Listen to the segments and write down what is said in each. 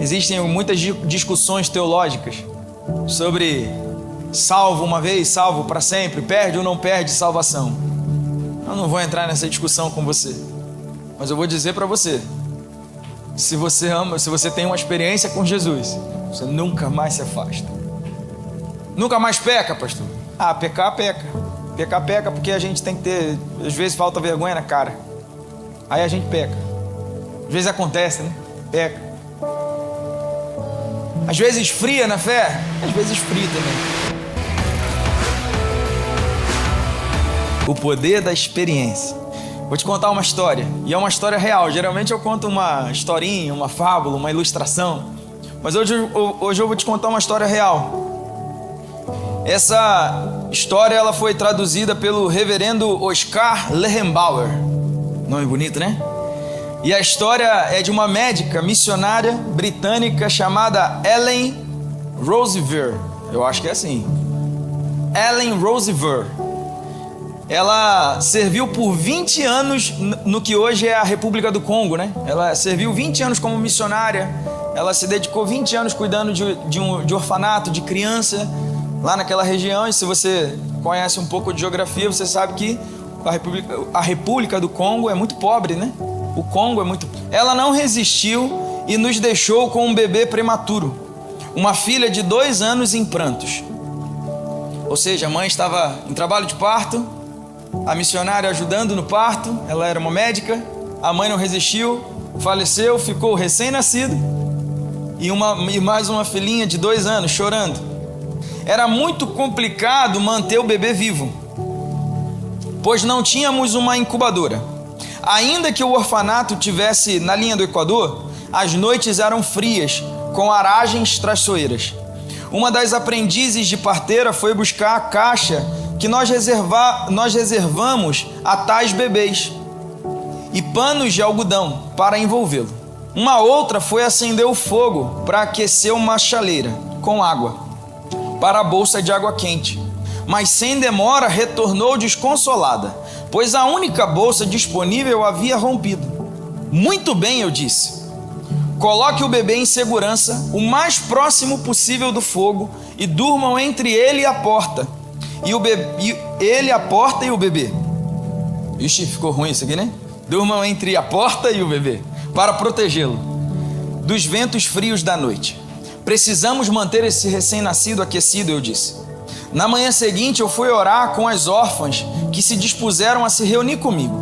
Existem muitas discussões teológicas sobre salvo uma vez, salvo para sempre, perde ou não perde salvação. Eu não vou entrar nessa discussão com você, mas eu vou dizer para você: se você ama, se você tem uma experiência com Jesus, você nunca mais se afasta. Nunca mais peca, pastor. Pecar, peca. Pecar, peca, porque a gente tem que ter, às vezes falta vergonha na cara. Aí a gente peca. Às vezes acontece, né? Peca. Às vezes esfria na fé, às vezes esfria também. O poder da experiência. Vou te contar uma história, e é uma história real. Geralmente eu conto uma historinha, uma fábula, uma ilustração, mas hoje eu vou te contar uma história real. Essa história ela foi traduzida pelo reverendo Oscar Lehrenbauer. Nome bonito, né? E a história é de uma médica missionária britânica chamada Ellen Roosevelt. Eu acho que é assim. Ellen Roosevelt. Ela serviu por 20 anos no que hoje é a República do Congo, né? Ela serviu 20 anos como missionária. Ela se dedicou 20 anos cuidando de orfanato, de criança, lá naquela região. E se você conhece um pouco de geografia, você sabe que a República do Congo é muito pobre, né? O Congo é muito... Ela não resistiu e nos deixou com um bebê prematuro, uma filha de 2 anos em prantos. Ou seja, a mãe estava em trabalho de parto, a missionária ajudando no parto, ela era uma médica, a mãe não resistiu, faleceu, ficou recém-nascido e mais uma filhinha de 2 anos chorando. Era muito complicado manter o bebê vivo, pois não tínhamos uma incubadora. Ainda que o orfanato tivesse na linha do Equador, as noites eram frias, com aragens traiçoeiras. Uma das aprendizes de parteira foi buscar a caixa que nós reservamos a tais bebês e panos de algodão para envolvê-lo. Uma outra foi acender o fogo para aquecer uma chaleira com água para a bolsa de água quente, mas sem demora retornou desconsolada, pois a única bolsa disponível havia rompido. Muito bem, eu disse. Coloque o bebê em segurança, o mais próximo possível do fogo, e durmam entre ele e a porta. Ele, a porta e o bebê. Ixi, ficou ruim isso aqui, né? Durmam entre a porta e o bebê, para protegê-lo dos ventos frios da noite. Precisamos manter esse recém-nascido aquecido, eu disse. Na manhã seguinte eu fui orar com as órfãs que se dispuseram a se reunir comigo.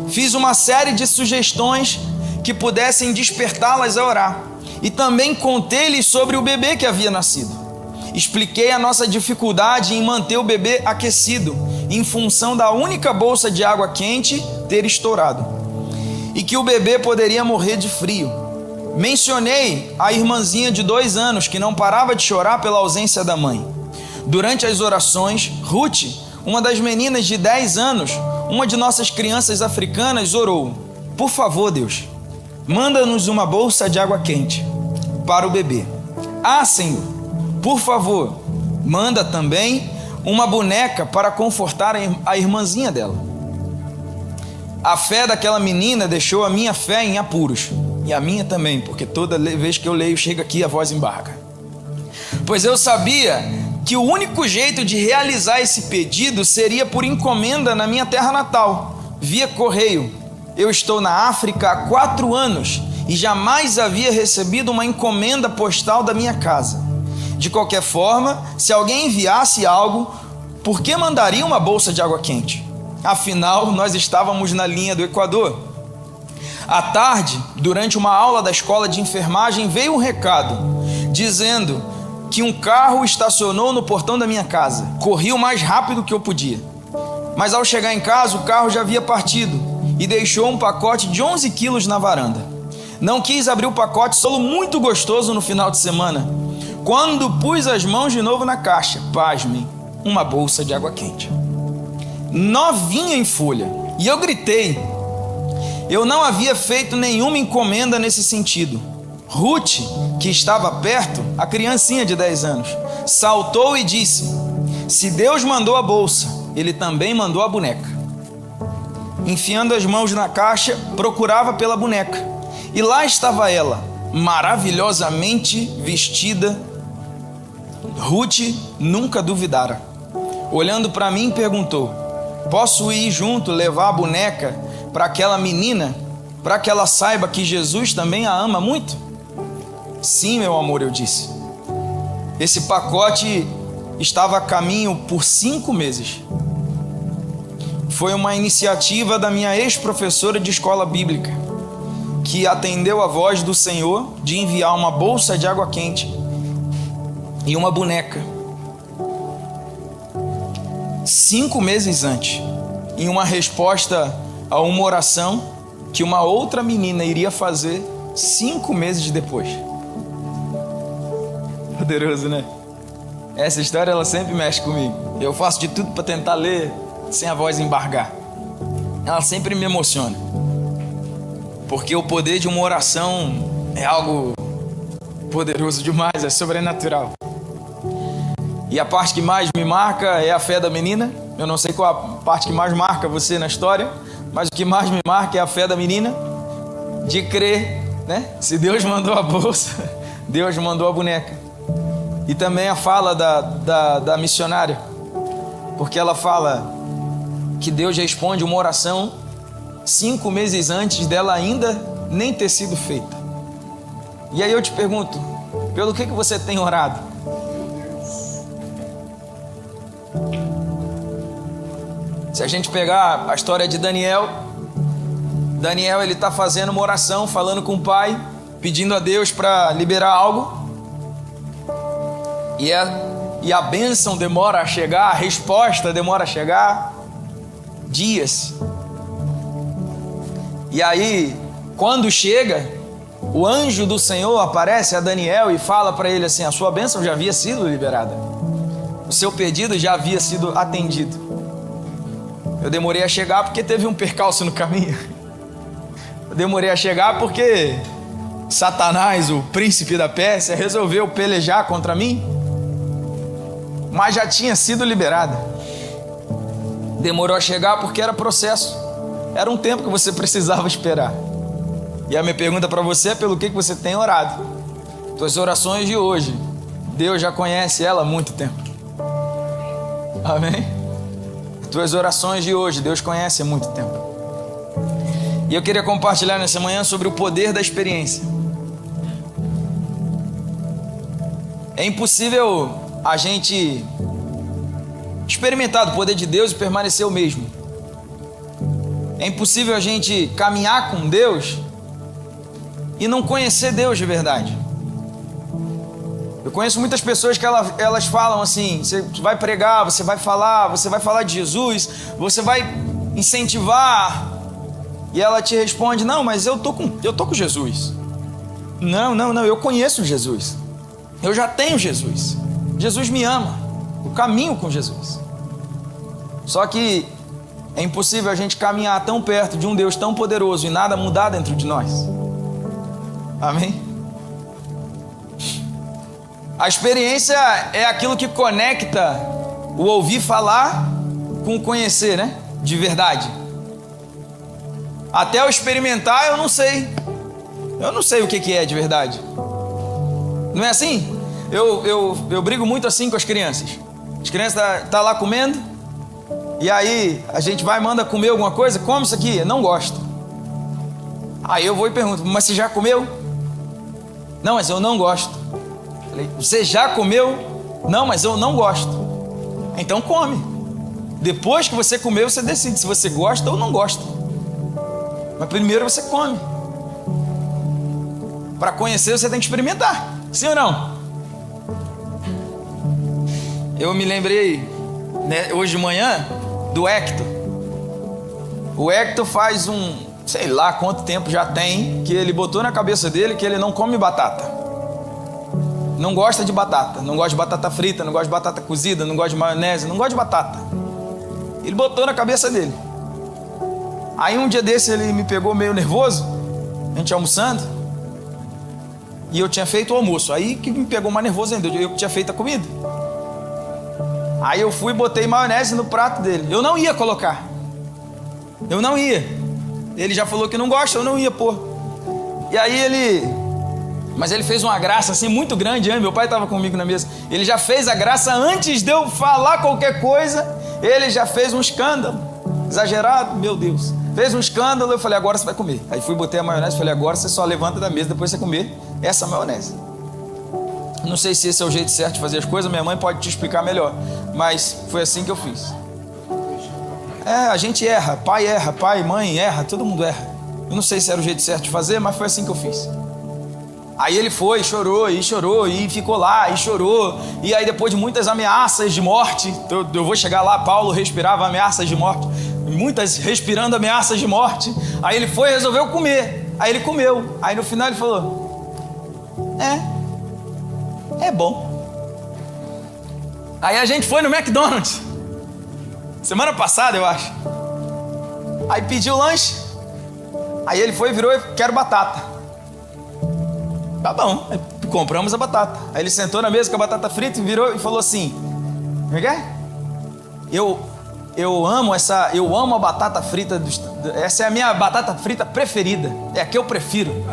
Fiz uma série de sugestões que pudessem despertá-las a orar. E também contei-lhes sobre o bebê que havia nascido. Expliquei a nossa dificuldade em manter o bebê aquecido, em função da única bolsa de água quente ter estourado, e que o bebê poderia morrer de frio. Mencionei a irmãzinha de 2 anos que não parava de chorar pela ausência da mãe. Durante as orações, Ruth, uma das meninas de 10 anos, uma de nossas crianças africanas, orou: por favor, Deus, manda-nos uma bolsa de água quente para o bebê. Senhor, por favor, manda também uma boneca para confortar a irmãzinha dela. A fé daquela menina deixou a minha fé em apuros, e a minha também, porque toda vez que eu leio, chega aqui a voz embarga. Pois eu sabia que o único jeito de realizar esse pedido seria por encomenda na minha terra natal, via correio. Eu estou na África há 4 anos e jamais havia recebido uma encomenda postal da minha casa. De qualquer forma, se alguém enviasse algo, por que mandaria uma bolsa de água quente? Afinal, nós estávamos na linha do Equador. À tarde, durante uma aula da escola de enfermagem, veio um recado dizendo que um carro estacionou no portão da minha casa. Corri o mais rápido que eu podia, mas ao chegar em casa o carro já havia partido e deixou um pacote de 11 quilos na varanda. Não quis abrir o pacote, solo muito gostoso no final de semana. Quando pus as mãos de novo na caixa, pasmem, uma bolsa de água quente, novinha em folha. E eu gritei. Eu não havia feito nenhuma encomenda nesse sentido. Ruth, que estava perto, a criancinha de 10 anos, saltou e disse: se Deus mandou a bolsa, Ele também mandou a boneca. Enfiando as mãos na caixa, procurava pela boneca. E lá estava ela, maravilhosamente vestida, Ruth nunca duvidara. Olhando para mim, perguntou: posso ir junto levar a boneca para aquela menina, para que ela saiba que Jesus também a ama muito? Sim, meu amor, eu disse. Esse pacote estava a caminho por 5 meses. Foi uma iniciativa da minha ex-professora de escola bíblica, que atendeu a voz do Senhor de enviar uma bolsa de água quente e uma boneca 5 meses antes, em uma resposta a uma oração que uma outra menina iria fazer 5 meses depois. Poderoso, né? Essa história, ela sempre mexe comigo. Eu faço de tudo para tentar ler sem a voz embargar. Ela sempre me emociona, porque o poder de uma oração é algo poderoso demais, é sobrenatural. E a parte que mais me marca é a fé da menina. Eu não sei qual a parte que mais marca você na história, mas o que mais me marca é a fé da menina, de crer, né? Se Deus mandou a bolsa, Deus mandou a boneca. E também a fala da missionária, porque ela fala que Deus responde uma oração 5 meses antes dela ainda nem ter sido feita. E aí eu te pergunto, pelo que você tem orado? Se a gente pegar a história de Daniel, ele está fazendo uma oração, falando com o pai, pedindo a Deus para liberar algo, e a bênção demora a chegar, a resposta demora a chegar dias. E aí, quando chega, o anjo do Senhor aparece a Daniel e fala para ele assim: a sua bênção já havia sido liberada, o seu pedido já havia sido atendido. Eu demorei a chegar porque teve um percalço no caminho. Eu demorei a chegar porque Satanás, o príncipe da Pérsia, resolveu pelejar contra mim, mas já tinha sido liberada. Demorou a chegar porque era processo, era um tempo que você precisava esperar. E a minha pergunta para você é: pelo que você tem orado? Tuas orações de hoje, Deus já conhece ela há muito tempo. Amém? Tuas orações de hoje, Deus conhece há muito tempo. E eu queria compartilhar nessa manhã sobre o poder da experiência. É impossível a gente experimentar do poder de Deus e permanecer o mesmo. É impossível a gente caminhar com Deus e não conhecer Deus de verdade. Eu conheço muitas pessoas que elas falam assim: você vai pregar, você vai falar de Jesus, você vai incentivar, e ela te responde: não, mas eu tô com Jesus. Não, eu conheço Jesus, eu já tenho Jesus, Jesus me ama, eu caminho com Jesus. Só que é impossível a gente caminhar tão perto de um Deus tão poderoso e nada mudar dentro de nós. Amém? A experiência é aquilo que conecta o ouvir falar com o conhecer, né? De verdade. Até eu experimentar, eu não sei. Eu não sei o que é de verdade. Não é assim? Eu brigo muito assim com as crianças. As crianças tá lá comendo, e aí a gente vai, manda comer alguma coisa, come isso aqui, não gosto. Aí eu vou e pergunto: mas você já comeu? Não, mas eu não gosto. Falei: você já comeu? Não, mas eu não gosto. Então come. Depois que você comer, você decide se você gosta ou não gosta. Mas primeiro você come. Para conhecer, você tem que experimentar. Sim ou não? Eu me lembrei, né, hoje de manhã, do Hector. O Hector faz sei lá quanto tempo já tem, que ele botou na cabeça dele que ele não come batata. Não gosta de batata, não gosta de batata frita, não gosta de batata cozida, não gosta de maionese, não gosta de batata. Ele botou na cabeça dele. Aí um dia desse ele me pegou meio nervoso, a gente almoçando, e eu tinha feito o almoço. Aí que me pegou mais nervoso ainda, eu tinha feito a comida. Aí eu fui e botei maionese no prato dele. Eu não ia colocar. Eu não ia. Ele já falou que não gosta, eu não ia pôr. E aí ele Mas ele fez uma graça assim muito grande, hein? Meu pai estava comigo na mesa. Ele já fez a graça antes de eu falar qualquer coisa. Ele já fez um escândalo. Exagerado, meu Deus. Fez um escândalo, eu falei, agora você vai comer. Aí fui, botei a maionese, falei, agora você só levanta da mesa depois você comer essa maionese. Não sei se esse é o jeito certo de fazer as coisas, minha mãe pode te explicar melhor. Mas foi assim que eu fiz. A gente erra, pai, mãe erra, todo mundo erra. Eu não sei se era o jeito certo de fazer, mas foi assim que eu fiz. Aí ele foi, chorou, e ficou lá, e chorou. E aí depois de muitas ameaças de morte, eu vou chegar lá, Paulo respirava ameaças de morte, muitas respirando ameaças de morte. Aí ele foi e resolveu comer. Aí ele comeu. Aí no final ele falou, é bom. Aí a gente foi no McDonald's, semana passada eu acho. Aí pediu o lanche. Aí ele foi e virou, quero batata. Tá bom, aí compramos a batata. Aí ele sentou na mesa com a batata frita e virou e falou assim, como é que é? Eu amo a batata frita, essa é a minha batata frita preferida, é a que eu prefiro.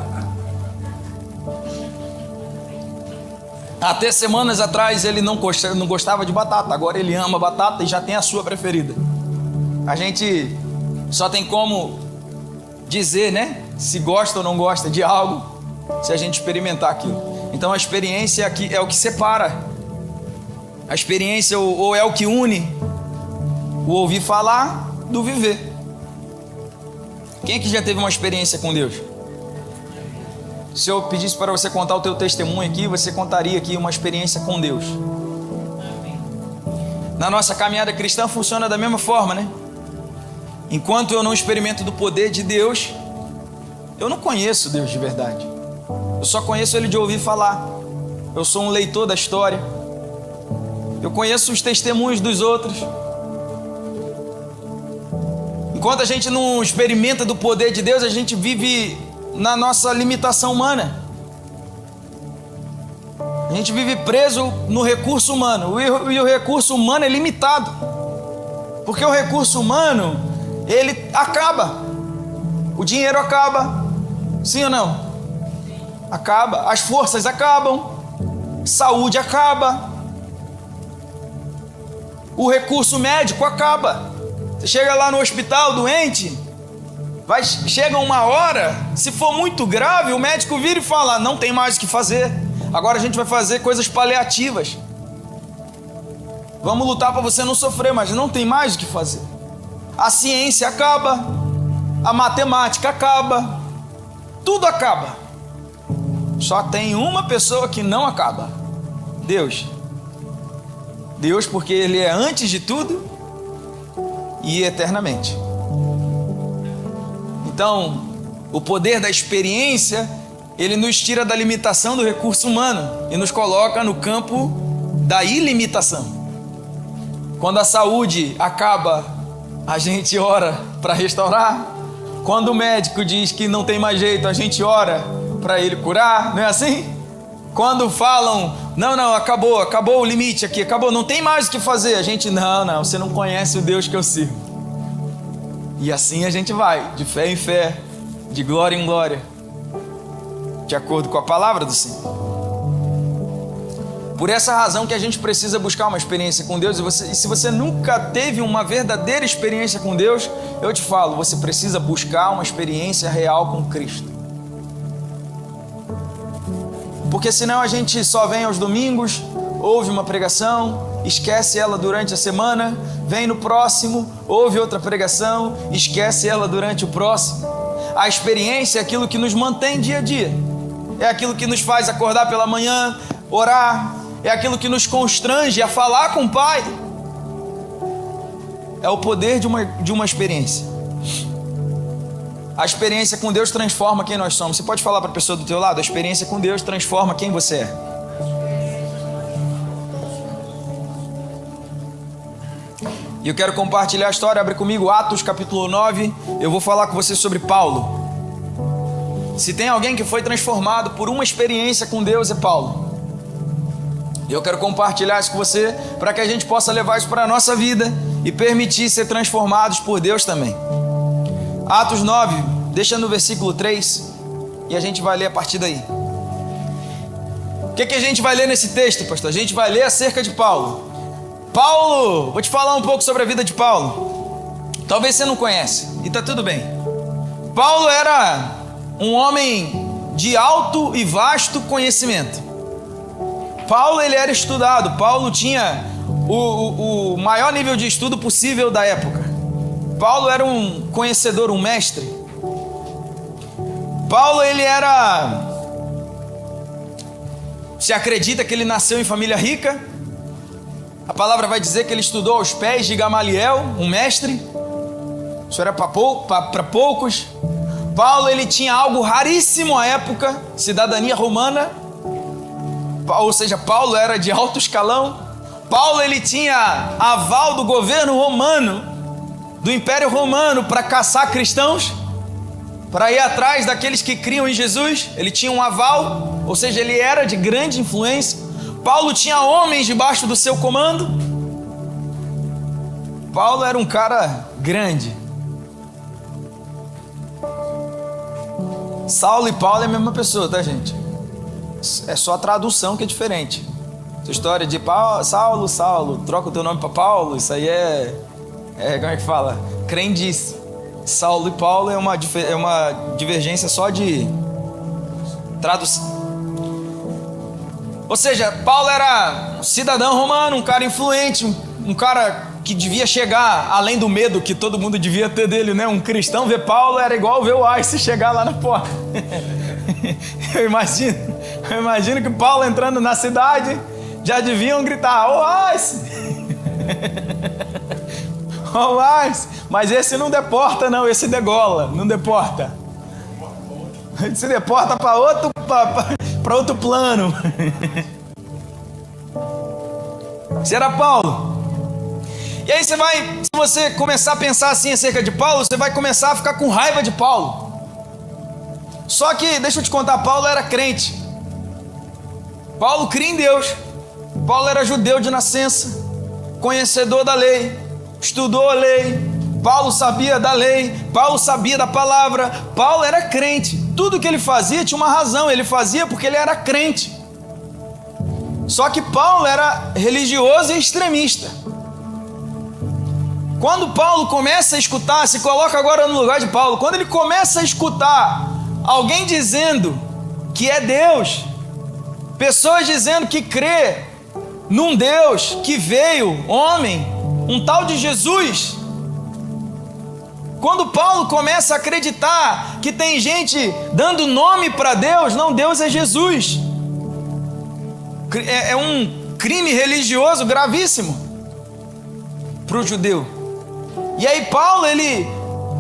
Até semanas atrás ele não gostava de batata, agora ele ama batata e já tem a sua preferida. A gente só tem como dizer, né, se gosta ou não gosta de algo, se a gente experimentar aquilo. Então a experiência aqui é o que separa. A experiência ou é o que une o ouvir falar do viver. Quem é que já teve uma experiência com Deus? Se eu pedisse para você contar o teu testemunho aqui, você contaria aqui uma experiência com Deus. Na nossa caminhada cristã funciona da mesma forma, né? Enquanto eu não experimento do poder de Deus, eu não conheço Deus de verdade. Eu só conheço Ele de ouvir falar. Eu sou um leitor da história. Eu conheço os testemunhos dos outros. Enquanto a gente não experimenta do poder de Deus, a gente vive na nossa limitação humana. A gente vive preso no recurso humano. E o recurso humano é limitado. Porque o recurso humano, ele acaba. O dinheiro acaba. Sim ou não? Acaba. As forças acabam. Saúde acaba. O recurso médico acaba. Você chega lá no hospital doente, chega uma hora, se for muito grave, o médico vira e fala, não tem mais o que fazer. Agora a gente vai fazer coisas paliativas. Vamos lutar para você não sofrer, mas não tem mais o que fazer. A ciência acaba. A matemática acaba. Tudo acaba. Só tem uma pessoa que não acaba. Deus. Deus, porque Ele é antes de tudo e eternamente. Então, o poder da experiência, ele nos tira da limitação do recurso humano e nos coloca no campo da ilimitação. Quando a saúde acaba, a gente ora para restaurar. Quando o médico diz que não tem mais jeito, a gente ora para ele curar, não é assim? Quando falam, não, acabou o limite aqui, acabou, não tem mais o que fazer, a gente, não, você não conhece o Deus que eu sirvo. E assim a gente vai, de fé em fé, de glória em glória, de acordo com a palavra do Senhor. Por essa razão que a gente precisa buscar uma experiência com Deus. E se você nunca teve uma verdadeira experiência com Deus, eu te falo, você precisa buscar uma experiência real com Cristo. Porque senão a gente só vem aos domingos, ouve uma pregação, esquece ela durante a semana, vem no próximo, ouve outra pregação, esquece ela durante o próximo. A experiência é aquilo que nos mantém dia a dia. É aquilo que nos faz acordar pela manhã, orar. É aquilo que nos constrange a falar com o Pai. É o poder de uma experiência. A experiência com Deus transforma quem nós somos. Você pode falar para a pessoa do teu lado, a experiência com Deus transforma quem você é. E eu quero compartilhar a história. Abre comigo Atos capítulo 9. Eu vou falar com você sobre Paulo. Se tem alguém que foi transformado por uma experiência com Deus, é Paulo. E eu quero compartilhar isso com você para que a gente possa levar isso para a nossa vida e permitir ser transformados por Deus também. Atos 9, deixa no versículo 3 e a gente vai ler a partir daí. O que a gente vai ler nesse texto, pastor? A gente vai ler acerca de Paulo. Paulo, vou te falar um pouco sobre a vida de Paulo. Talvez você não conhece, e tá tudo bem. Paulo era um homem de alto e vasto conhecimento. Paulo, ele era estudado. Paulo tinha o maior nível de estudo possível da época. Paulo era um conhecedor, um mestre. Paulo, ele era... Se acredita que ele nasceu em família rica. A palavra vai dizer que ele estudou aos pés de Gamaliel, um mestre. Isso era para poucos. Paulo, ele tinha algo raríssimo à época, cidadania romana. Ou seja, Paulo era de alto escalão. Paulo, ele tinha aval do governo romano, do Império Romano, para caçar cristãos, para ir atrás daqueles que criam em Jesus. Ele tinha um aval, ou seja, ele era de grande influência. Paulo tinha homens debaixo do seu comando. Paulo era um cara grande. Saulo e Paulo é a mesma pessoa, tá, gente? É só a tradução que é diferente. Essa história de Saulo, Saulo, troca o teu nome para Paulo, isso aí como é que fala? Crendice. Saulo e Paulo é uma divergência só de tradução. Ou seja, Paulo era um cidadão romano, um cara influente, um cara que devia chegar além do medo que todo mundo devia ter dele, né? Um cristão ver Paulo era igual ver o Ice chegar lá na porta. Eu imagino que Paulo entrando na cidade, já deviam gritar: "Ô Ice!" "Ô Ice!" Mas esse não deporta não, esse degola, não deporta. Se deporta para outro plano. Esse era Paulo. E aí se você começar a pensar assim acerca de Paulo, você vai começar a ficar com raiva de Paulo. Só que, deixa eu te contar, Paulo era crente. Paulo cria em Deus. Paulo era judeu de nascença, conhecedor da lei, estudou a lei. Paulo sabia da lei, Paulo sabia da palavra. Paulo era crente. Tudo que ele fazia tinha uma razão. Ele fazia porque ele era crente. Só que Paulo era religioso e extremista. Quando Paulo começa a escutar, se coloca agora no lugar de Paulo, quando ele começa a escutar alguém dizendo que é Deus, pessoas dizendo que crê num Deus que veio, homem, um tal de Jesus. Quando Paulo começa a acreditar que tem gente dando nome para Deus, não, Deus é Jesus. É um crime religioso gravíssimo para o judeu. E aí Paulo, ele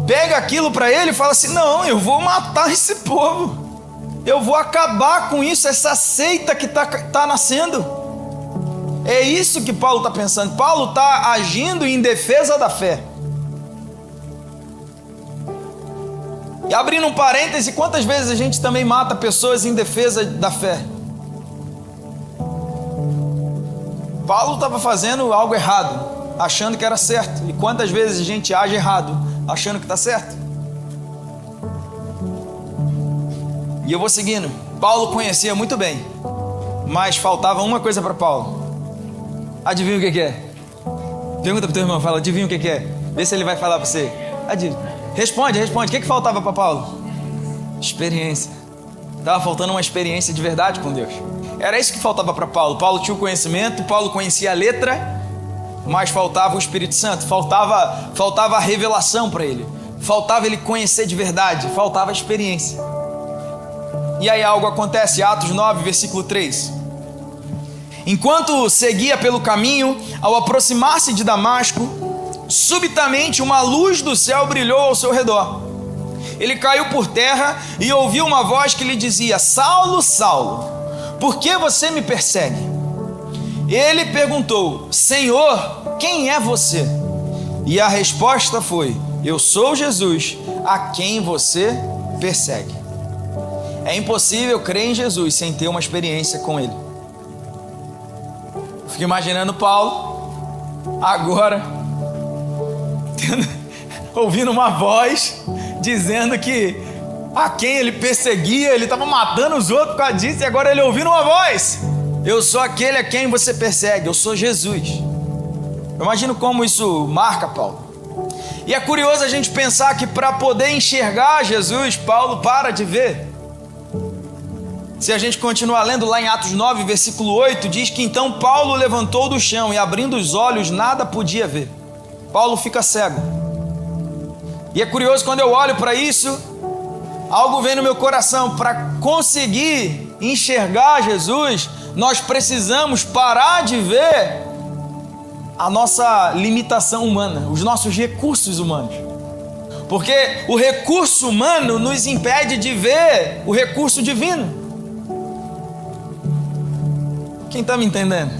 pega aquilo para ele e fala assim: não, eu vou matar esse povo. Eu vou acabar com isso, essa seita que tá nascendo. É isso que Paulo está pensando. Paulo está agindo em defesa da fé. E abrindo um parêntese, quantas vezes a gente também mata pessoas em defesa da fé? Paulo estava fazendo algo errado, achando que era certo. E quantas vezes a gente age errado, achando que está certo? E eu vou seguindo. Paulo conhecia muito bem, mas faltava uma coisa para Paulo. Adivinha o que é? Pergunta para o teu irmão, fala, adivinha o que é? Vê se ele vai falar para você. Responde. O que faltava para Paulo? Experiência. Estava faltando uma experiência de verdade com Deus. Era isso que faltava para Paulo. Paulo tinha o conhecimento, Paulo conhecia a letra, mas faltava o Espírito Santo, faltava a revelação para ele, faltava ele conhecer de verdade, faltava a experiência. E aí algo acontece, Atos 9, versículo 3. Enquanto seguia pelo caminho, ao aproximar-se de Damasco, subitamente uma luz do céu brilhou ao seu redor. Ele caiu por terra e ouviu uma voz que lhe dizia: Saulo, Saulo, por que você me persegue? Ele perguntou: Senhor, quem é você? E a resposta foi: eu sou Jesus, a quem você persegue. É impossível crer em Jesus sem ter uma experiência com Ele. Fico imaginando Paulo agora ouvindo uma voz dizendo que a quem ele perseguia, ele estava matando os outros por causa disso, e agora ele ouvindo uma voz: eu sou aquele a quem você persegue, eu sou Jesus. Eu imagino como isso marca Paulo. E é curioso a gente pensar que para poder enxergar Jesus, Paulo para de ver. Se a gente continuar lendo lá em Atos 9, versículo 8, diz que então Paulo levantou do chão e abrindo os olhos nada podia ver. Paulo fica cego. E é curioso, quando eu olho para isso, algo vem no meu coração. Para conseguir enxergar Jesus, nós precisamos parar de ver a nossa limitação humana, os nossos recursos humanos. Porque o recurso humano nos impede de ver o recurso divino. Quem está me entendendo?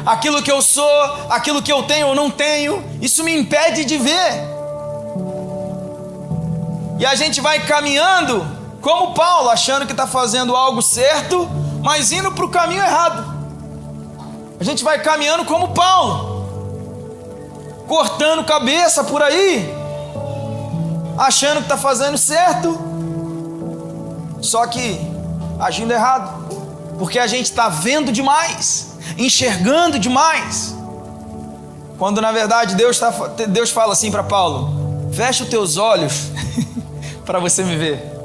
Aquilo que eu sou, aquilo que eu tenho ou não tenho, isso me impede de ver. E a gente vai caminhando como Paulo, achando que está fazendo algo certo, mas indo para o caminho errado. A gente vai caminhando como Paulo, cortando cabeça por aí, achando que está fazendo certo, só que agindo errado, porque a gente está vendo demais, enxergando demais, quando na verdade Deus fala assim para Paulo: fecha os teus olhos para você me ver.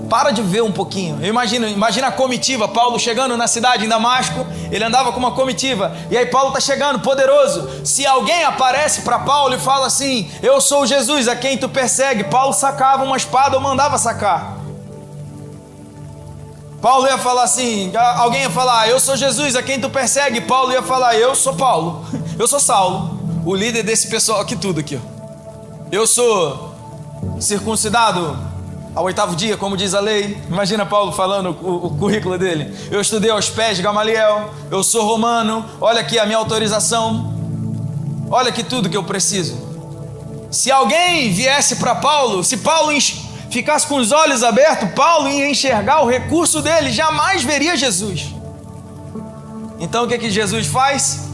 Para de ver um pouquinho. Imagina a comitiva, Paulo chegando na cidade em Damasco, ele andava com uma comitiva, e aí Paulo está chegando, poderoso. Se alguém aparece para Paulo e fala assim: eu sou Jesus a quem tu persegue, Paulo sacava uma espada ou mandava sacar. Paulo ia falar assim, alguém ia falar: eu sou Jesus a quem tu persegue, Paulo ia falar: eu sou Paulo, eu sou Saulo, o líder desse pessoal aqui tudo aqui, ó. Eu sou circuncidado ao 8º dia, como diz a lei. Imagina Paulo falando o currículo dele: eu estudei aos pés de Gamaliel, eu sou romano, olha aqui a minha autorização, olha aqui tudo que eu preciso. Se alguém viesse para Paulo, se Paulo ficasse com os olhos abertos, Paulo ia enxergar o recurso dele, jamais veria Jesus. Então o que Jesus faz?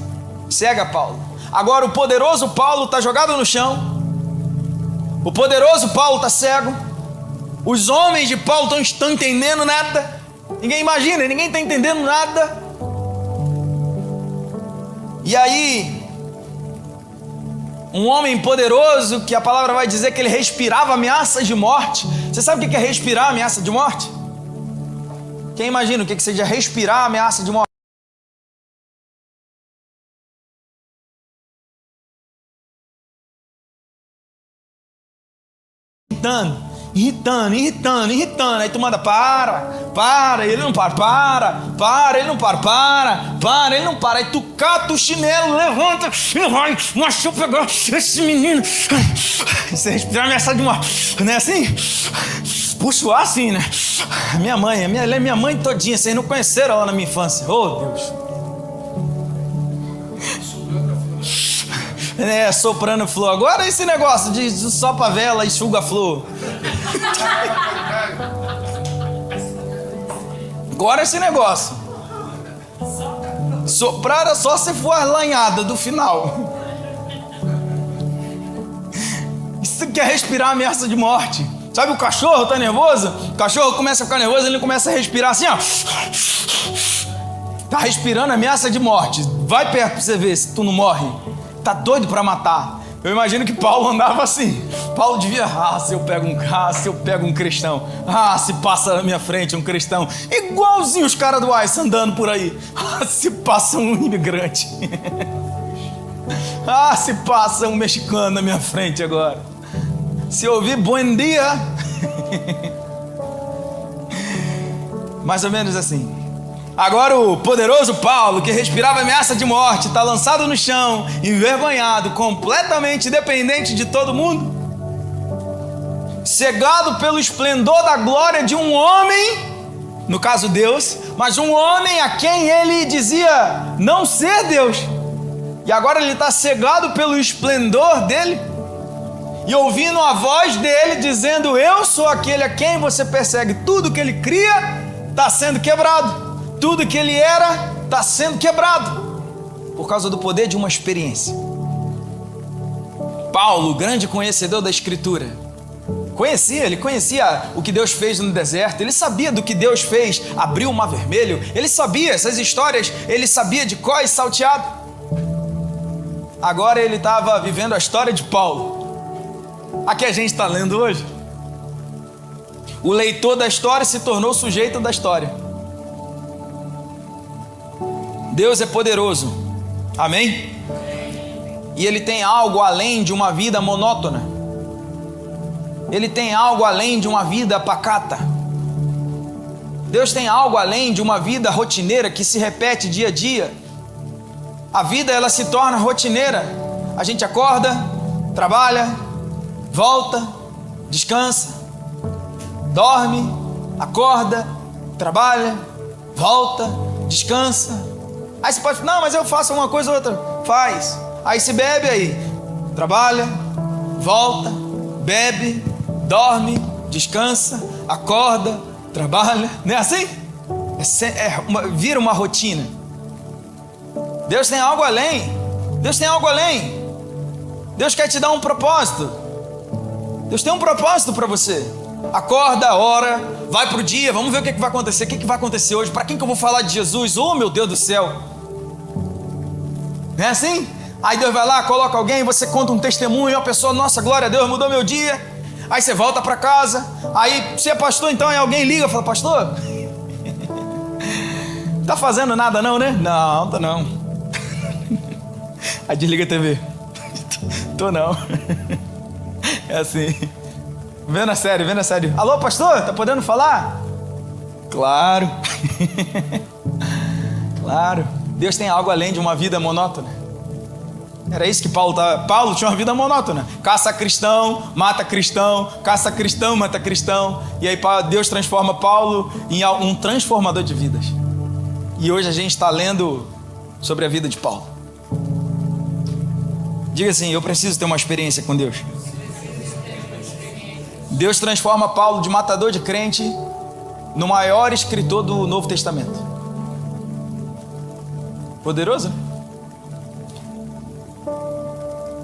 Cega Paulo. Agora o poderoso Paulo está jogado no chão, o poderoso Paulo está cego. Os homens de Paulo não estão entendendo nada. Ninguém imagina, ninguém está entendendo nada. E aí, um homem poderoso, que a palavra vai dizer que ele respirava ameaças de morte. Você sabe o que é respirar ameaça de morte? Quem imagina o que seja respirar ameaça de morte? Irritando. Aí tu manda: para, ele não para, ele não para, ele não para. Aí tu cata o chinelo, levanta e vai: mas se eu pegar esse menino, você respirar ameaça de morte, não é assim? Puxa o ar assim, né? Ela é minha mãe todinha, vocês não conheceram ela na minha infância. Oh, Deus. Soprando flor. Agora esse negócio de sopa a vela, enxuga a flor. Agora esse negócio. Soprar é só se for a lanhada do final. Isso quer respirar ameaça de morte. Sabe o cachorro tá nervoso? O cachorro começa a ficar nervoso, ele começa a respirar assim, ó. Tá respirando ameaça de morte. Vai perto pra você ver se tu não morre. Tá doido para matar. Eu imagino que Paulo andava assim. Paulo devia: se eu pego um cristão, se passa na minha frente um cristão, igualzinho os caras do ICE andando por aí, se passa um imigrante, se passa um mexicano na minha frente agora, se ouvir bom dia, mais ou menos assim. Agora o poderoso Paulo, que respirava ameaça de morte, está lançado no chão, envergonhado, completamente dependente de todo mundo, cegado pelo esplendor da glória de um homem, no caso Deus, mas um homem a quem ele dizia não ser Deus. E agora ele está cegado pelo esplendor dele e ouvindo a voz dele dizendo: eu sou aquele a quem você persegue. Tudo que ele cria está sendo quebrado. Tudo que ele era está sendo quebrado por causa do poder de uma experiência. Paulo, grande conhecedor da Escritura, Ele conhecia o que Deus fez no deserto, ele sabia do que Deus fez, abriu o mar vermelho, ele sabia essas histórias, ele sabia de cor e salteado. Agora ele estava vivendo a história de Paulo, a que a gente está lendo hoje. O leitor da história se tornou sujeito da história. Deus é poderoso, amém? E Ele tem algo além de uma vida monótona. Ele tem algo além de uma vida pacata. Deus tem algo além de uma vida rotineira que se repete dia a dia. A vida, ela se torna rotineira. A gente acorda, trabalha, volta, descansa, dorme, acorda, trabalha, volta, descansa. Aí você pode falar, não, mas eu faço uma coisa ou outra. Faz. Aí se bebe aí. Trabalha, volta, bebe, dorme, descansa, acorda, trabalha. Não é assim? Vira uma rotina. Deus tem algo além. Deus tem algo além. Deus quer te dar um propósito. Deus tem um propósito para você. Acorda, ora, vai pro dia, vamos ver o que vai acontecer. O que vai acontecer hoje? Para quem que eu vou falar de Jesus? Oh, meu Deus do céu. Não é assim? Aí Deus vai lá, coloca alguém, você conta um testemunho, a pessoa, nossa, glória a Deus, mudou meu dia. Aí você volta para casa. Aí você é pastor, então aí alguém liga e fala, pastor, tá fazendo nada não, né? Não, tô não. Aí desliga a TV. Tô não. É assim. Vendo a série. Alô, pastor, tá podendo falar? Claro. Claro. Deus tem algo além de uma vida monótona. Era isso que Paulo tinha uma vida monótona. Caça cristão, mata cristão, caça cristão, mata cristão. E aí Deus transforma Paulo em um transformador de vidas. E hoje a gente está lendo sobre a vida de Paulo. Diga assim, eu preciso ter uma experiência com Deus. Deus transforma Paulo de matador de crente no maior escritor do Novo Testamento. Poderoso, né?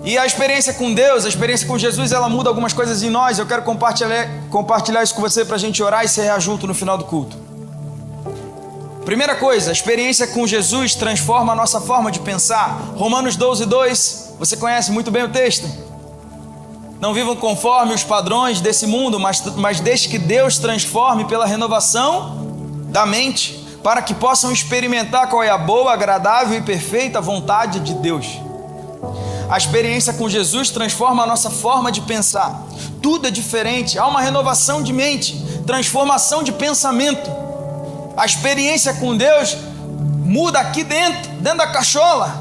E a experiência com Deus, a experiência com Jesus, ela muda algumas coisas em nós. Eu quero compartilhar isso com você para a gente orar e ser junto no final do culto. Primeira coisa, a experiência com Jesus transforma a nossa forma de pensar. Romanos 12:2, você conhece muito bem o texto. Não vivam conforme os padrões desse mundo, mas deixe que Deus transforme pela renovação da mente, para que possam experimentar qual é a boa, agradável e perfeita vontade de Deus. A experiência com Jesus transforma a nossa forma de pensar. Tudo é diferente, há uma renovação de mente, transformação de pensamento. A experiência com Deus muda aqui dentro da cachola.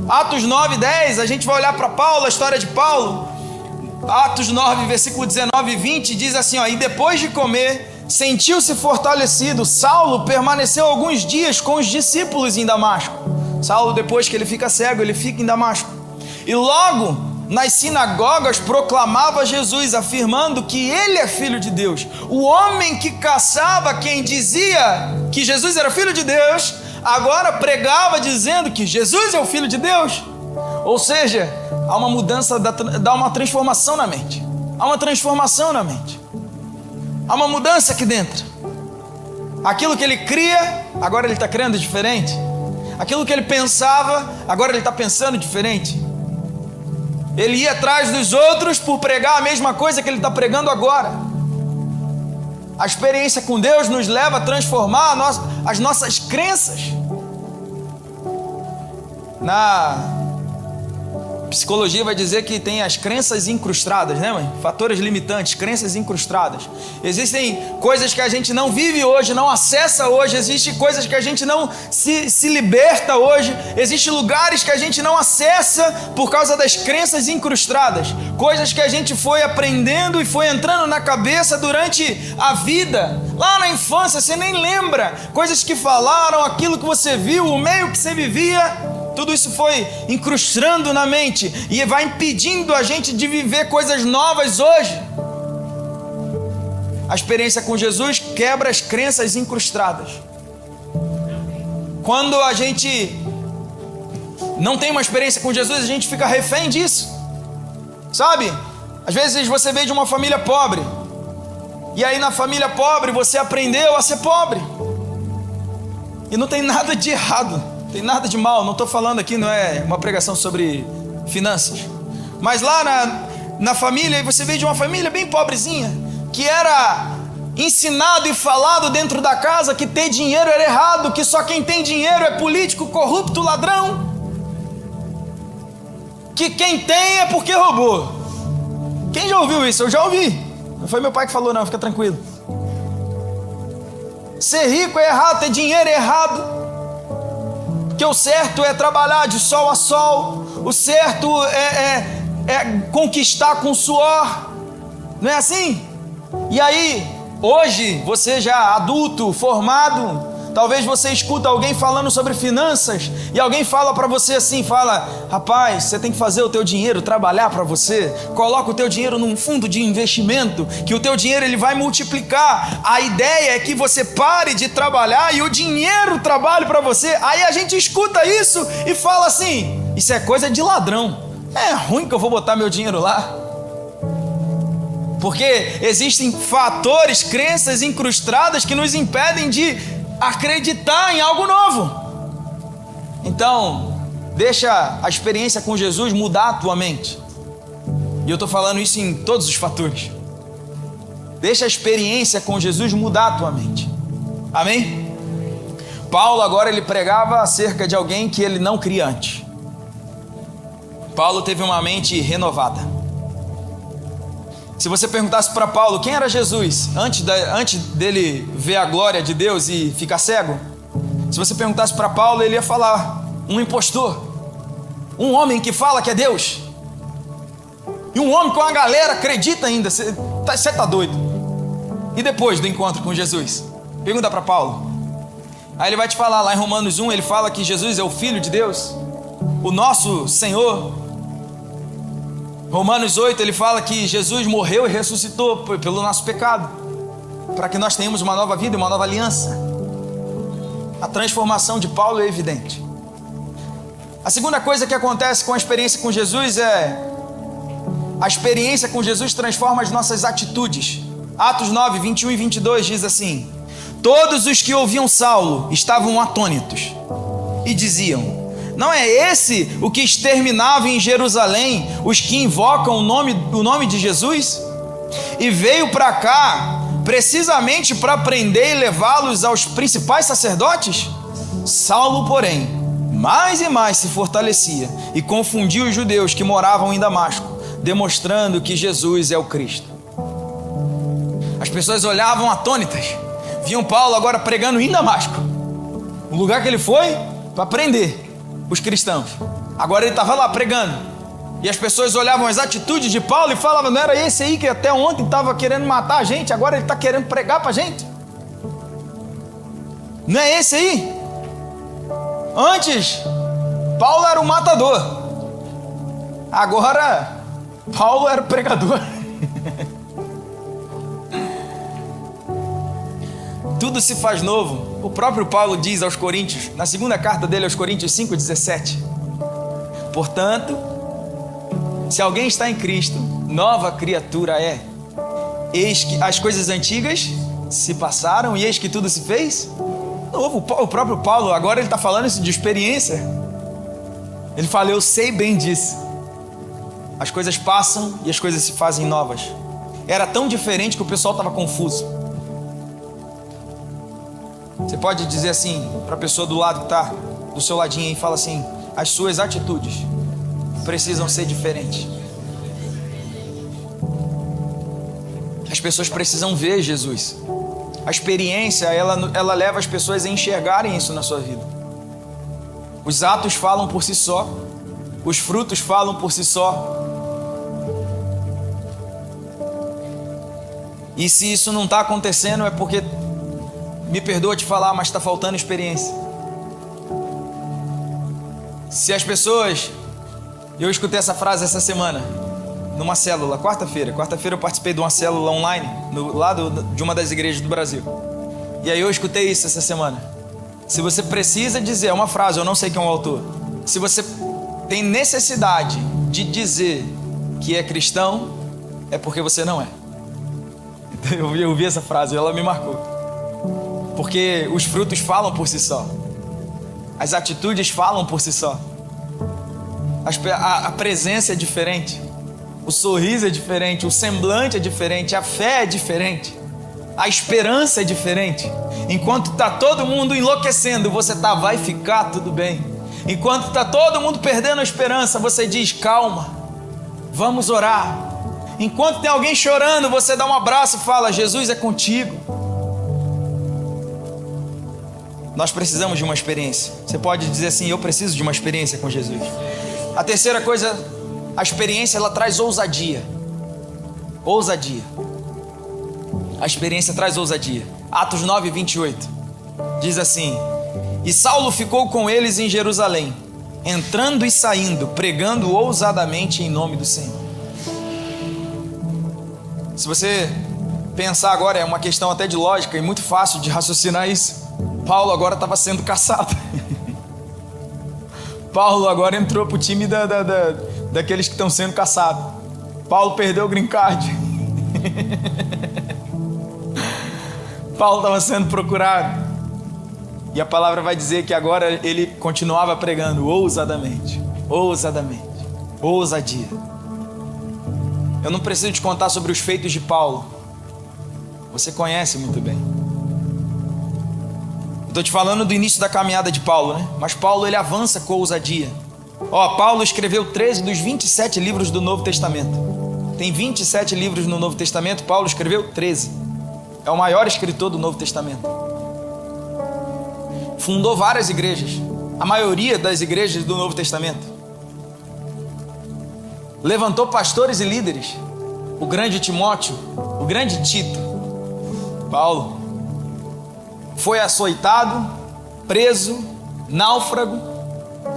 Atos 9:10, a gente vai olhar para Paulo, a história de Paulo. Atos 9, versículo 19 e 20, diz assim, ó, e depois de comer, sentiu-se fortalecido. Saulo permaneceu alguns dias com os discípulos em Damasco. Saulo, depois que ele fica cego, ele fica em Damasco. E logo, nas sinagogas, proclamava Jesus, afirmando que ele é filho de Deus. O homem que caçava quem dizia que Jesus era filho de Deus, agora pregava dizendo que Jesus é o filho de Deus. Ou seja, há uma mudança, dá uma transformação na mente. Há uma transformação na mente. Há uma mudança aqui dentro. Aquilo que ele cria, agora ele está criando diferente. Aquilo que ele pensava, agora ele está pensando diferente. Ele ia atrás dos outros por pregar a mesma coisa que ele está pregando agora. A experiência com Deus nos leva a transformar as nossas crenças. Na psicologia vai dizer que tem as crenças incrustadas, né, mãe? Fatores limitantes, crenças incrustadas. Existem coisas que a gente não vive hoje, não acessa hoje. Existem coisas que a gente não se liberta hoje. Existem lugares que a gente não acessa por causa das crenças incrustadas. Coisas que a gente foi aprendendo e foi entrando na cabeça durante a vida. Lá na infância, você nem lembra. Coisas que falaram, aquilo que você viu, o meio que você vivia. Tudo isso foi incrustando na mente e vai impedindo a gente de viver coisas novas hoje. A experiência com Jesus quebra as crenças incrustadas. Quando a gente não tem uma experiência com Jesus, a gente fica refém disso. Sabe? Às vezes você veio de uma família pobre, e aí na família pobre você aprendeu a ser pobre. E não tem nada de errado, não tem nada de mal. Não estou falando aqui, não é uma pregação sobre finanças. Mas lá na família, você veio de uma família bem pobrezinha, que era ensinado e falado dentro da casa que ter dinheiro era errado, que só quem tem dinheiro é político, corrupto, ladrão, que quem tem é porque roubou. Quem já ouviu isso? Eu já ouvi. Não foi meu pai que falou não, fica tranquilo. Ser rico é errado, ter dinheiro é errado, porque o certo é trabalhar de sol a sol, o certo é conquistar com suor, não é assim? E aí, hoje, você já adulto, formado, talvez você escuta alguém falando sobre finanças e alguém fala para você assim, fala: rapaz, você tem que fazer o teu dinheiro trabalhar para você, coloca o teu dinheiro num fundo de investimento, que o teu dinheiro ele vai multiplicar. A ideia é que você pare de trabalhar e o dinheiro trabalhe para você. Aí a gente escuta isso e fala assim: isso é coisa de ladrão, é ruim que eu vou botar meu dinheiro lá. Porque existem fatores, crenças incrustadas que nos impedem de acreditar em algo novo. Então, deixa a experiência com Jesus mudar a tua mente. E eu estou falando isso em todos os fatores. Deixa a experiência com Jesus mudar a tua mente. Amém? Paulo agora ele pregava acerca de alguém que ele não cria antes. Paulo teve uma mente renovada. Se você perguntasse para Paulo quem era Jesus antes dele ver a glória de Deus e ficar cego, se você perguntasse para Paulo, ele ia falar: um impostor, um homem que fala que é Deus, e um homem com a galera acredita ainda. Você tá doido. E depois do encontro com Jesus, pergunta para Paulo. Aí ele vai te falar lá em Romanos 1, ele fala que Jesus é o Filho de Deus, o nosso Senhor. Romanos 8, ele fala que Jesus morreu e ressuscitou pelo nosso pecado, para que nós tenhamos uma nova vida e uma nova aliança. A transformação de Paulo é evidente. A segunda coisa que acontece com a experiência com Jesus é: a experiência com Jesus transforma as nossas atitudes. Atos 9, 21 e 22 diz assim: todos os que ouviam Saulo estavam atônitos e diziam: não é esse o que exterminava em Jerusalém os que invocam o nome de Jesus? E veio para cá precisamente para prender e levá-los aos principais sacerdotes? Saulo, porém, mais e mais se fortalecia e confundia os judeus que moravam em Damasco, demonstrando que Jesus é o Cristo. As pessoas olhavam atônitas, viam Paulo agora pregando em Damasco, o lugar que ele foi para prender os cristãos. Agora ele estava lá pregando, e as pessoas olhavam as atitudes de Paulo e falavam: não era esse aí que até ontem estava querendo matar a gente, agora ele está querendo pregar para a gente? Não é esse aí? Antes Paulo era o matador, agora Paulo era o pregador. Tudo se faz novo. O próprio Paulo diz aos Coríntios, na segunda carta dele aos Coríntios 5,17: portanto, se alguém está em Cristo, nova criatura é. Eis que as coisas antigas se passaram e eis que tudo se fez novo. O próprio Paulo, agora ele está falando isso de experiência. Ele fala: eu sei bem disso. As coisas passam e as coisas se fazem novas. Era tão diferente que o pessoal estava confuso. Você pode dizer assim para a pessoa do lado que está do seu ladinho e fala assim: as suas atitudes precisam ser diferentes. As pessoas precisam ver Jesus. A experiência, ela leva as pessoas a enxergarem isso na sua vida. Os atos falam por si só, os frutos falam por si só. E se isso não está acontecendo é porque, me perdoa te falar, mas está faltando experiência. Se as pessoas... Eu escutei essa frase essa semana numa célula, quarta-feira eu participei de uma célula online no lado de uma das igrejas do Brasil. E aí eu escutei isso essa semana: se você precisa dizer, é uma frase, eu não sei quem é o autor, se você tem necessidade de dizer que é cristão, é porque você não é. Eu ouvi essa frase e ela me marcou. Porque os frutos falam por si só. As atitudes falam por si só. A presença é diferente. O sorriso é diferente. O semblante é diferente. A fé é diferente. A esperança é diferente. Enquanto está todo mundo enlouquecendo, você vai ficar tudo bem. Enquanto está todo mundo perdendo a esperança, você diz: calma, vamos orar. Enquanto tem alguém chorando, você dá um abraço e fala: Jesus é contigo. Nós precisamos de uma experiência. Você pode dizer assim: eu preciso de uma experiência com Jesus. A terceira coisa, a experiência, ela traz ousadia. Ousadia. A experiência traz ousadia. Atos 9, 28 diz assim: e Saulo ficou com eles em Jerusalém, entrando e saindo, pregando ousadamente em nome do Senhor. Se você pensar agora, é uma questão até de lógica e muito fácil de raciocinar isso. Paulo agora estava sendo caçado. Paulo agora entrou para o time daqueles que estão sendo caçados. Paulo perdeu o green card. Paulo estava sendo procurado. E a palavra vai dizer que agora ele continuava pregando ousadamente. Ousadamente. Ousadia. Eu não preciso te contar sobre os feitos de Paulo. Você conhece muito bem. Estou te falando do início da caminhada de Paulo, né? Mas Paulo, ele avança com ousadia. Paulo escreveu 13 dos 27 livros do Novo Testamento. Tem 27 livros no Novo Testamento, Paulo escreveu 13. É o maior escritor do Novo Testamento. Fundou várias igrejas. A maioria das igrejas do Novo Testamento. Levantou pastores e líderes. O grande Timóteo, o grande Tito. Paulo foi açoitado, preso, náufrago.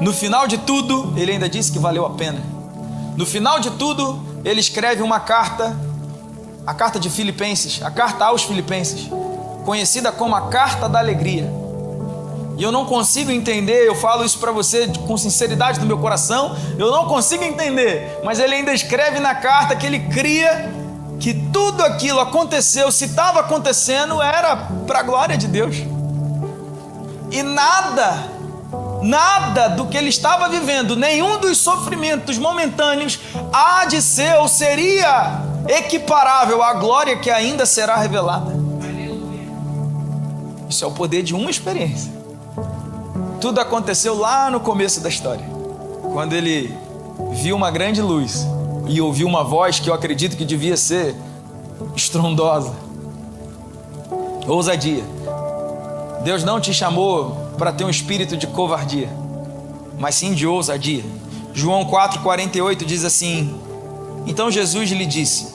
No final de tudo, ele ainda disse que valeu a pena. No final de tudo, ele escreve uma carta, a carta de Filipenses, a carta aos Filipenses, conhecida como a Carta da Alegria. E eu não consigo entender, eu falo isso para você com sinceridade do meu coração, eu não consigo entender, mas ele ainda escreve na carta que ele cria que tudo aquilo aconteceu, se estava acontecendo, era para a glória de Deus. E nada do que ele estava vivendo, nenhum dos sofrimentos momentâneos há de ser ou seria equiparável à glória que ainda será revelada. Isso é o poder de uma experiência. Tudo aconteceu lá no começo da história, quando ele viu uma grande luz e ouviu uma voz que eu acredito que devia ser estrondosa. Ousadia. Deus não te chamou para ter um espírito de covardia, mas sim de ousadia. João 4,48 diz assim: então Jesus lhe disse: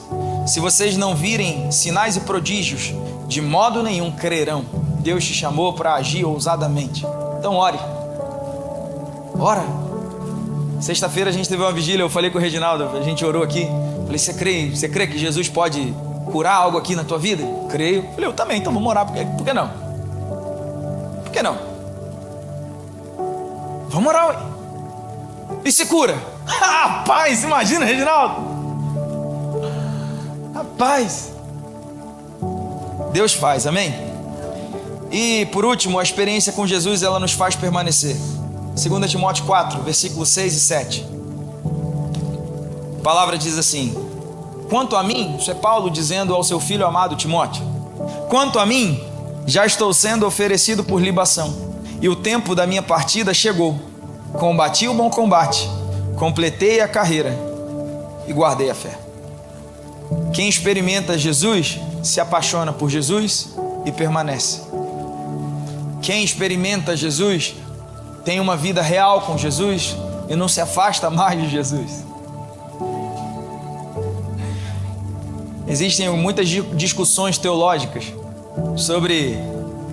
se vocês não virem sinais e prodígios, de modo nenhum crerão. Deus te chamou para agir ousadamente. Então ore. Ora. Sexta-feira a gente teve uma vigília, eu falei com o Reginaldo, a gente orou aqui. Falei: você crê que Jesus pode curar algo aqui na tua vida? Creio. Falei: eu também, então vamos orar. Por que não? Por que não? Vamos orar, ué. E se cura? Rapaz, imagina, Reginaldo. Rapaz. Deus faz, amém? E por último, a experiência com Jesus, ela nos faz permanecer. 2 Timóteo 4, versículos 6 e 7. A palavra diz assim: quanto a mim, isso é Paulo dizendo ao seu filho amado Timóteo, quanto a mim, já estou sendo oferecido por libação, e o tempo da minha partida chegou. Combati o bom combate, completei a carreira e guardei a fé. Quem experimenta Jesus se apaixona por Jesus e permanece. Quem experimenta Jesus tem uma vida real com Jesus e não se afasta mais de Jesus. Existem muitas discussões teológicas sobre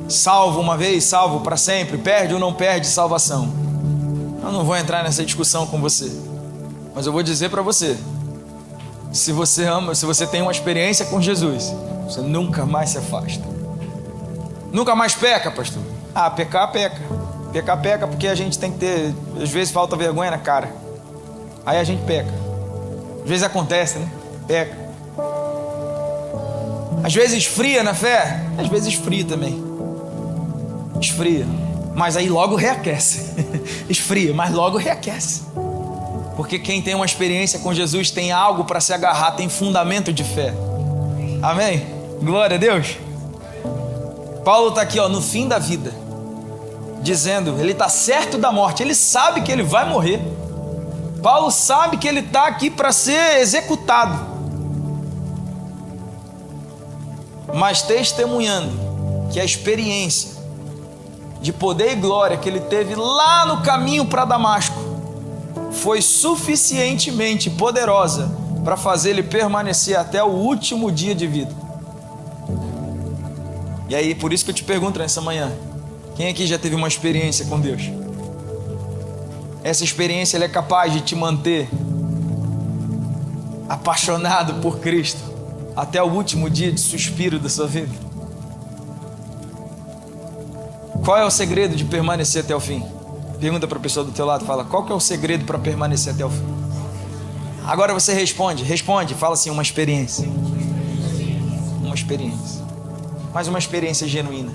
salvo uma vez, salvo para sempre, perde ou não perde salvação. Eu não vou entrar nessa discussão com você, mas eu vou dizer para você: se você ama, se você tem uma experiência com Jesus, você nunca mais se afasta. Nunca mais peca, pastor. Pecar, peca. Pecar, peca porque a gente tem que ter, às vezes falta vergonha na cara. Aí a gente peca. Às vezes acontece, né? Peca. Às vezes esfria na fé, às vezes esfria também. Esfria, mas aí logo reaquece. Esfria, mas logo reaquece. Porque quem tem uma experiência com Jesus tem algo para se agarrar, tem fundamento de fé. Amém? Glória a Deus. Paulo está aqui no fim da vida, dizendo, ele está certo da morte, ele sabe que ele vai morrer. Paulo sabe que ele está aqui para ser executado, mas testemunhando que a experiência de poder e glória que ele teve lá no caminho para Damasco foi suficientemente poderosa para fazer ele permanecer até o último dia de vida. E aí, por isso que eu te pergunto nessa manhã, quem aqui já teve uma experiência com Deus? Essa experiência ela é capaz de te manter apaixonado por Cristo até o último dia de suspiro da sua vida? Qual é o segredo de permanecer até o fim? Pergunta para a pessoa do teu lado, fala, qual que é o segredo para permanecer até o fim? Agora você responde, fala assim, uma experiência. Uma experiência. Mas uma experiência genuína.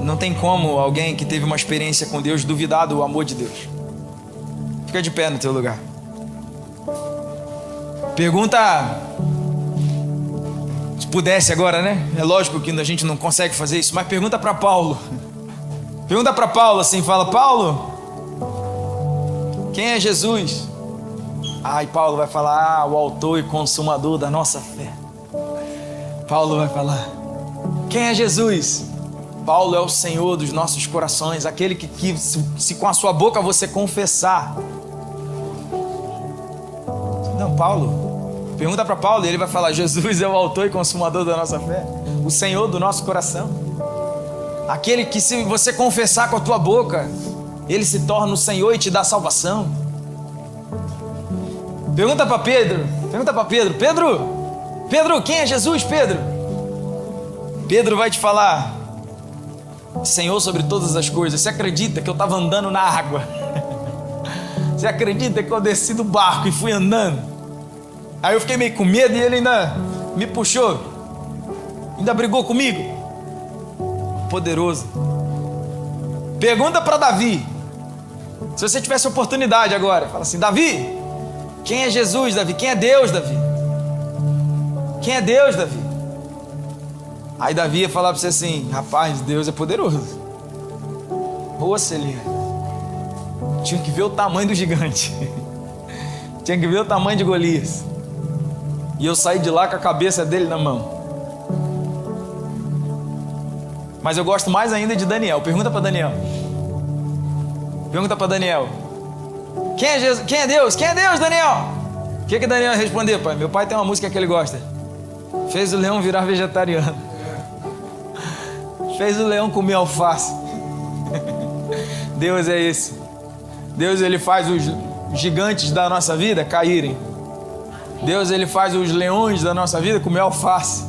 Não tem como alguém que teve uma experiência com Deus duvidar do amor de Deus. Fica de pé no teu lugar. Pergunta, se pudesse agora, né? É lógico que a gente não consegue fazer isso, mas pergunta para Paulo. Pergunta para Paulo assim, fala, Paulo, quem é Jesus? Aí Paulo vai falar, o autor e consumador da nossa fé. Paulo vai falar, quem é Jesus? Paulo é o Senhor dos nossos corações, aquele que se com a sua boca você confessar. Não, Paulo, pergunta para Paulo e ele vai falar, Jesus é o autor e consumador da nossa fé, o Senhor do nosso coração, aquele que se você confessar com a tua boca, ele se torna o Senhor e te dá salvação. Pergunta para Pedro, Pedro, quem é Jesus, Pedro? Pedro vai te falar, Senhor sobre todas as coisas. Você acredita que eu estava andando na água? Você acredita que eu desci do barco e fui andando? Aí eu fiquei meio com medo e ele ainda me puxou, ainda brigou comigo. Poderoso. Pergunta para Davi, se você tivesse oportunidade agora, fala assim, Davi, quem é Jesus, Davi? Quem é Deus, Davi? Quem é Deus, Davi? Aí Davi ia falar para você assim, rapaz, Deus é poderoso. Nossa, ele tinha que ver o tamanho do gigante. Tinha que ver o tamanho de Golias. E eu saí de lá com a cabeça dele na mão. Mas eu gosto mais ainda de Daniel. Pergunta para Daniel. Quem é Jesus? Quem é Deus? Quem é Deus, Daniel? O que Daniel ia responder, pai? Meu pai tem uma música que ele gosta. Fez o leão virar vegetariano. Fez o leão comer alface. Deus é esse. Deus, ele faz os gigantes da nossa vida caírem. Deus, ele faz os leões da nossa vida comer alface.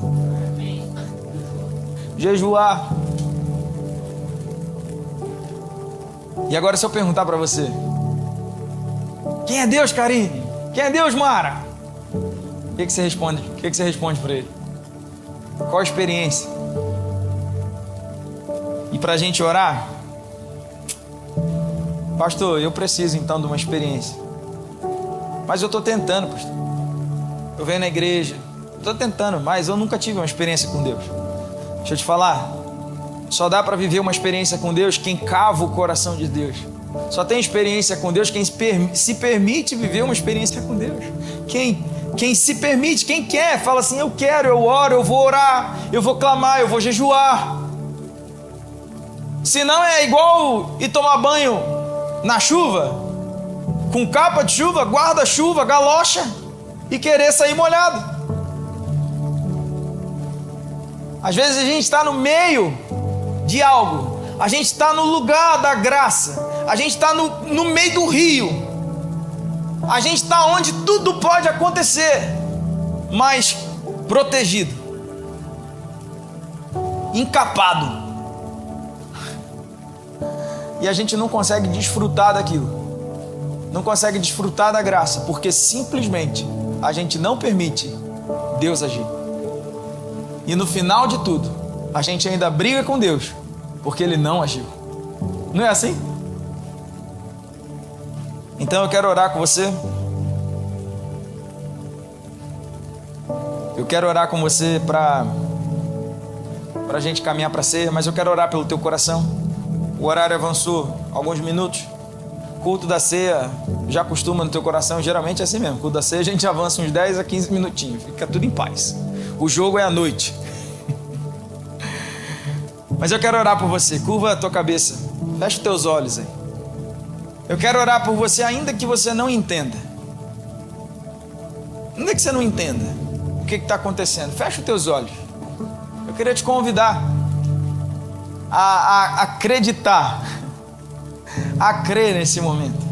Jejuar. E agora se eu perguntar para você, quem é Deus, Karine? Quem é Deus, Mara? O que você responde? O que você responde para ele? Qual a experiência? E para a gente orar, pastor, eu preciso então de uma experiência. Mas eu estou tentando, pastor. Eu venho na igreja, estou tentando, mas eu nunca tive uma experiência com Deus. Deixa eu te falar, só dá para viver uma experiência com Deus quem cava o coração de Deus. Só tem experiência com Deus quem se permite viver uma experiência com Deus. Quem se permite, quem quer, fala assim, eu quero, eu oro, eu vou orar, eu vou clamar, eu vou jejuar. Se não é igual ir tomar banho na chuva, com capa de chuva, guarda-chuva, galocha e querer sair molhado. Às vezes a gente está no meio de algo, a gente está no lugar da graça, a gente está no meio do rio, a gente está onde tudo pode acontecer, mas protegido, encapado, e a gente não consegue desfrutar daquilo, não consegue desfrutar da graça, porque simplesmente a gente não permite Deus agir. E no final de tudo, a gente ainda briga com Deus, porque Ele não agiu. Não é assim? Então eu quero orar com você. Eu quero orar com você para a gente caminhar para a ceia, mas eu quero orar pelo teu coração. O horário avançou alguns minutos. Culto da ceia já costuma no teu coração, geralmente é assim mesmo. Culto da ceia a gente avança uns 10 a 15 minutinhos, fica tudo em paz. O jogo é à noite. Mas eu quero orar por você. Curva a tua cabeça, fecha os teus olhos aí. Eu quero orar por você ainda que você não entenda. Ainda que você não entenda o que está acontecendo, fecha os teus olhos. Eu queria te convidar a acreditar, a crer nesse momento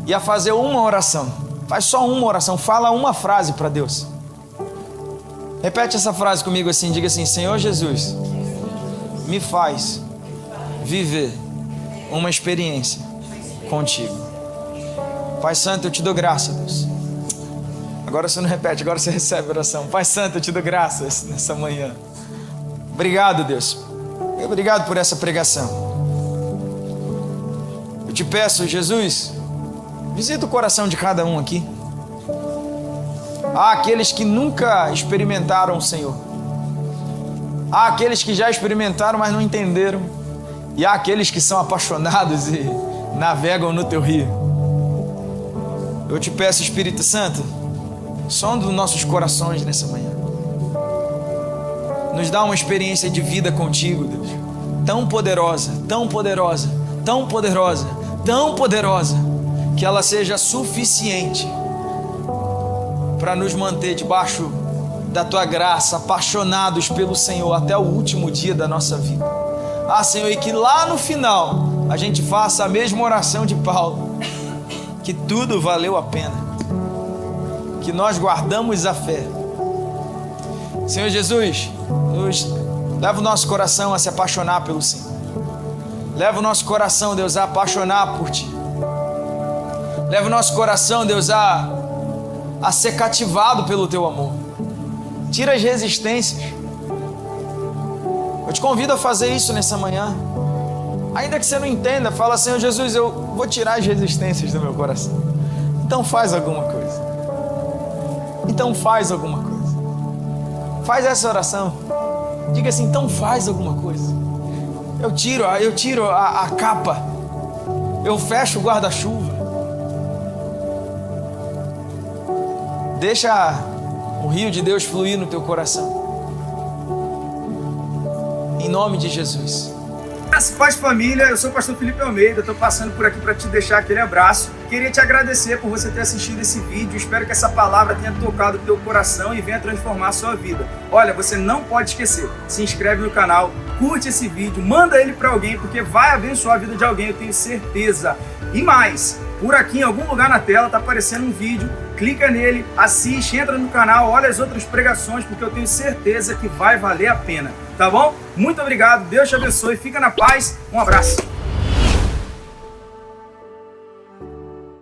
e a fazer uma oração. Faz só uma oração, fala uma frase para Deus. Repete essa frase comigo assim, diga assim: Senhor Jesus, me faz viver uma experiência contigo. Pai Santo, eu te dou graça, Deus. Agora você não repete, agora você recebe a oração. Pai Santo, eu te dou graças nessa manhã. Obrigado, Deus. Obrigado por essa pregação. Eu te peço, Jesus, visita o coração de cada um aqui. Há aqueles que nunca experimentaram o Senhor. Há aqueles que já experimentaram, mas não entenderam. E há aqueles que são apaixonados e navegam no teu rio. Eu te peço, Espírito Santo, sonda os nossos corações nessa manhã. Nos dá uma experiência de vida contigo, Deus. Tão poderosa, tão poderosa, tão poderosa, tão poderosa, que ela seja suficiente para nos manter debaixo da tua graça, apaixonados pelo Senhor até o último dia da nossa vida. Ah, Senhor, e que lá no final a gente faça a mesma oração de Paulo, que tudo valeu a pena, que nós guardamos a fé. Senhor Jesus, leva o nosso coração a se apaixonar pelo Senhor. Leva o nosso coração, Deus, a apaixonar por Ti. Leva o nosso coração, Deus, a ser cativado pelo Teu amor. Tira as resistências. Eu te convido a fazer isso nessa manhã. Ainda que você não entenda, fala: Senhor Jesus, eu vou tirar as resistências do meu coração. Então faz alguma coisa. Então faz alguma coisa. Faz essa oração. Diga assim: então faz alguma coisa. Eu tiro a capa. Eu fecho o guarda-chuva. Deixa o rio de Deus fluir no teu coração. Em nome de Jesus. Paz, família, eu sou o pastor Felipe Almeida, estou passando por aqui para te deixar aquele abraço. Queria te agradecer por você ter assistido esse vídeo, espero que essa palavra tenha tocado o teu coração e venha transformar a sua vida. Olha, você não pode esquecer, se inscreve no canal, curte esse vídeo, manda ele para alguém, porque vai abençoar a vida de alguém, eu tenho certeza. E mais, por aqui em algum lugar na tela está aparecendo um vídeo, clica nele, assiste, entra no canal, olha as outras pregações, porque eu tenho certeza que vai valer a pena. Tá bom? Muito obrigado, Deus te abençoe, fica na paz, um abraço.